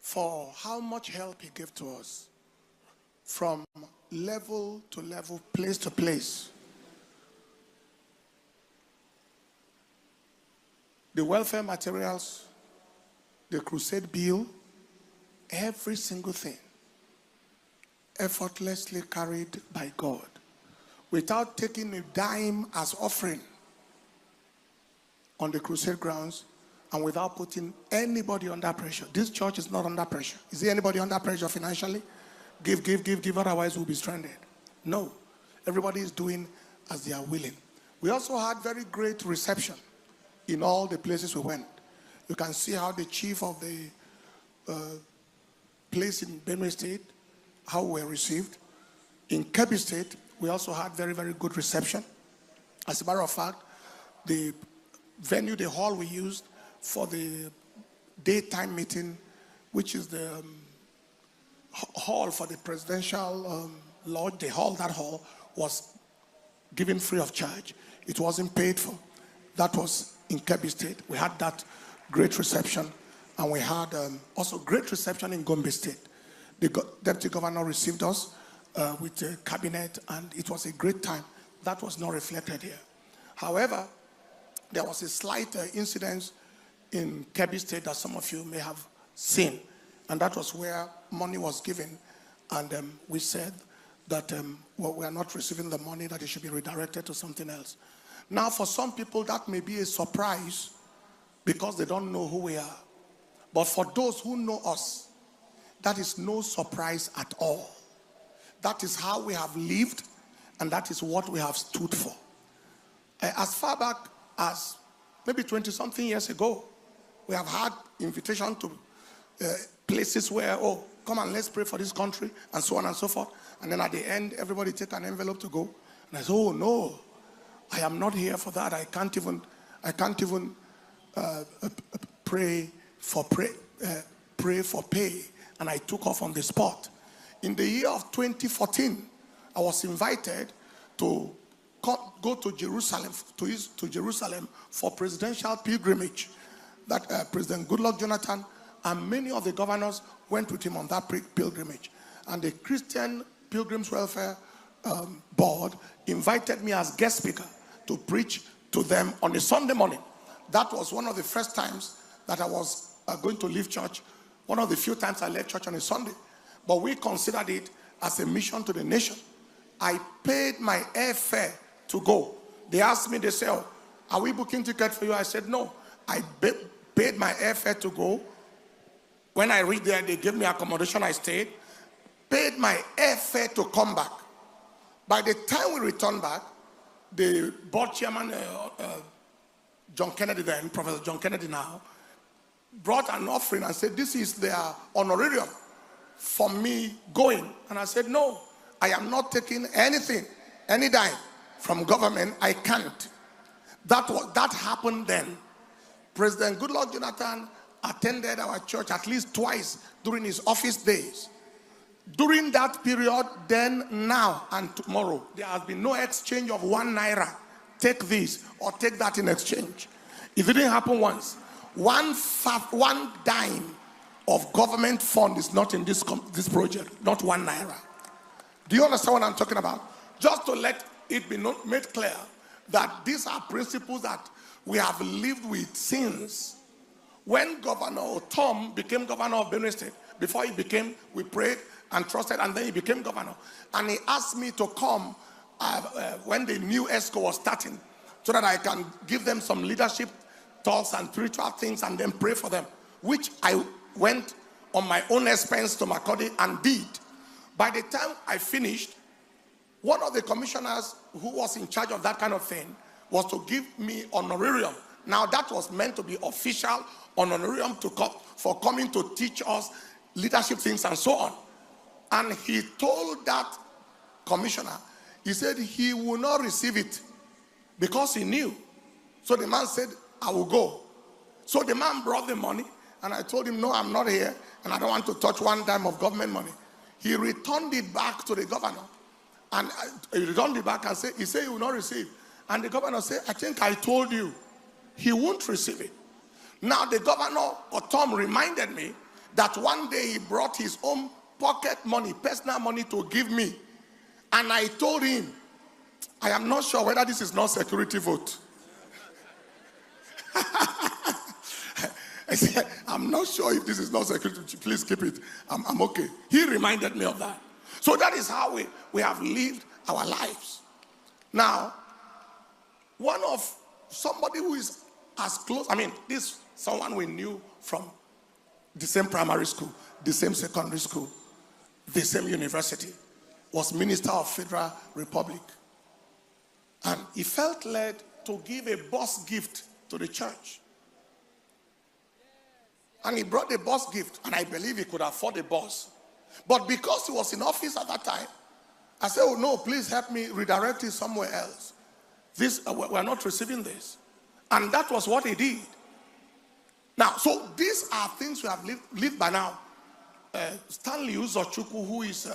for how much help he gave to us from level to level, place to place. The welfare materials, the crusade bill, every single thing effortlessly carried by God without taking a dime as offering on the crusade grounds and without putting anybody under pressure. This church is not under pressure. Is there anybody under pressure financially? Give, otherwise we'll be stranded. No. Everybody is doing as they are willing. We also had very great reception in all the places we went. You can see how the chief of the place in Benue State, how we were received. In Kebbi State, we also had very, very good reception. As a matter of fact, the venue, the hall we used for the daytime meeting, which is the hall for the presidential lodge, that hall was given free of charge. It wasn't paid for. That was in Kebbi State. We had that great reception, and we had also great reception in Gombe State. The deputy governor received us with the cabinet, and it was a great time. That was not reflected here. However, there was a slight incident in Kebbi State that some of you may have seen, and that was where money was given, and we said that we are not receiving the money, that it should be redirected to something else. Now, for some people, that may be a surprise because they don't know who we are. But for those who know us, that is no surprise at all. That is how we have lived, and that is what we have stood for. As far back as maybe 20-something years ago, we have had invitation to places where, oh, come and let's pray for this country, and so on and so forth. And then at the end, everybody take an envelope to go. And I said, oh no, I am not here for that. I can't even pray for pay. And I took off on the spot. In the year of 2014, I was invited to go to Jerusalem, to Jerusalem for presidential pilgrimage. That President Goodluck Jonathan and many of the governors went with him on that pilgrimage. And the Christian Pilgrims Welfare Board invited me as guest speaker to preach to them on a Sunday morning. That was one of the first times that I was going to leave church. One of the few times I left church on a Sunday. But we considered it as a mission to the nation. I paid my airfare to go. They asked me, they said, oh, are we booking ticket for you? I said, no. I paid my airfare to go. When I reached there, they gave me accommodation, I stayed. Paid my airfare to come back. By the time we returned back, the board chairman, John Kennedy then, Professor John Kennedy now, brought an offering and said, this is their honorarium for me going. And I said, no, I am not taking anything, any dime from government. I can't. That happened then. President Goodluck Jonathan attended our church at least twice during his office days. During that period, then, now, and tomorrow, there has been no exchange of 1 naira. Take this or take that in exchange. It didn't happen once. One dime of government fund is not in this project, not 1 naira. Do you understand what I'm talking about? Just to let it be made clear that these are principles that we have lived with since. When Governor Tom became governor of Benue State, before he became, we prayed and trusted, and then he became governor. And he asked me to come when the new ESCO was starting, so that I can give them some leadership talks and spiritual things and then pray for them, which I went on my own expense to Makurdi and did. By the time I finished, one of the commissioners who was in charge of that kind of thing was to give me honorarium. Now that was meant to be official honorarium for coming to teach us leadership things and so on. And he told that commissioner, he said he will not receive it because he knew. So the man said, I will go. So the man brought the money, and I told him, no, I'm not here, and I don't want to touch 1 dime of government money. He returned it back to the governor. And he returned it back and he said he will not receive. And the governor said, I think I told you he won't receive it. Now the governor, or Tom, reminded me that one day he brought his own pocket money, personal money to give me. And I told him, I am not sure whether this is not security vote. I said, I'm not sure if this is not security. Please keep it. I'm okay. He reminded me of that. So that is how we have lived our lives. Now, one of somebody who is as close, this someone we knew from the same primary school, the same secondary school, the same university, was Minister of Federal Republic. And he felt led to give a bus gift to the church. And he brought a bus gift, and I believe he could afford a bus. But because he was in office at that time, I said, oh no, please help me redirect it somewhere else. We're not receiving this. And that was what he did. Now, so these are things we have lived by now. Stanley Uzochukwu, who is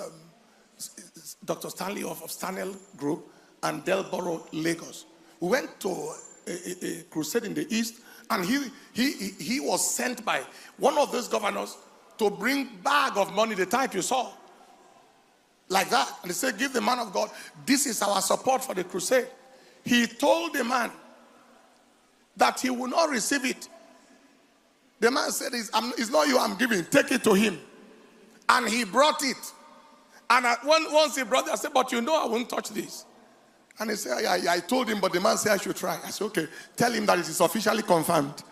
Dr. Stanley of Stanel Group and Delboro, Lagos. We went to a crusade in the East, and he was sent by one of those governors to bring bag of money, the type you saw. Like that. And they said, give the man of God, this is our support for the crusade. He told the man that he will not receive it. The man said, it's not you I'm giving, take it to him. And he brought it. And once he brought it, I said, but you know I won't touch this. And he said, yeah, I told him, but the man said I should try. I said, okay, tell him that it is officially confirmed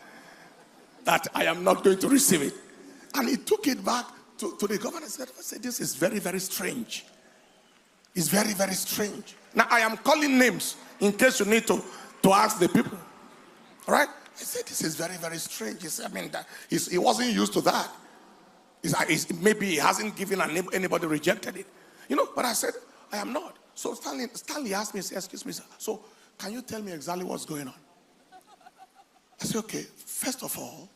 that I am not going to receive it. And he took it back to the governor and said, this is very, very strange. It's very, very strange. Now, I am calling names in case you need to ask the people. All right? I said, this is very, very strange. He said, he wasn't used to that. Maybe he hasn't given anybody rejected it. But I said, I am not. So Stanley asked me, he said, excuse me, sir. So can you tell me exactly what's going on? I said, okay, first of all,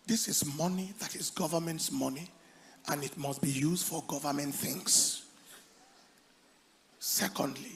this is money that is government's money, and it must be used for government things. Secondly,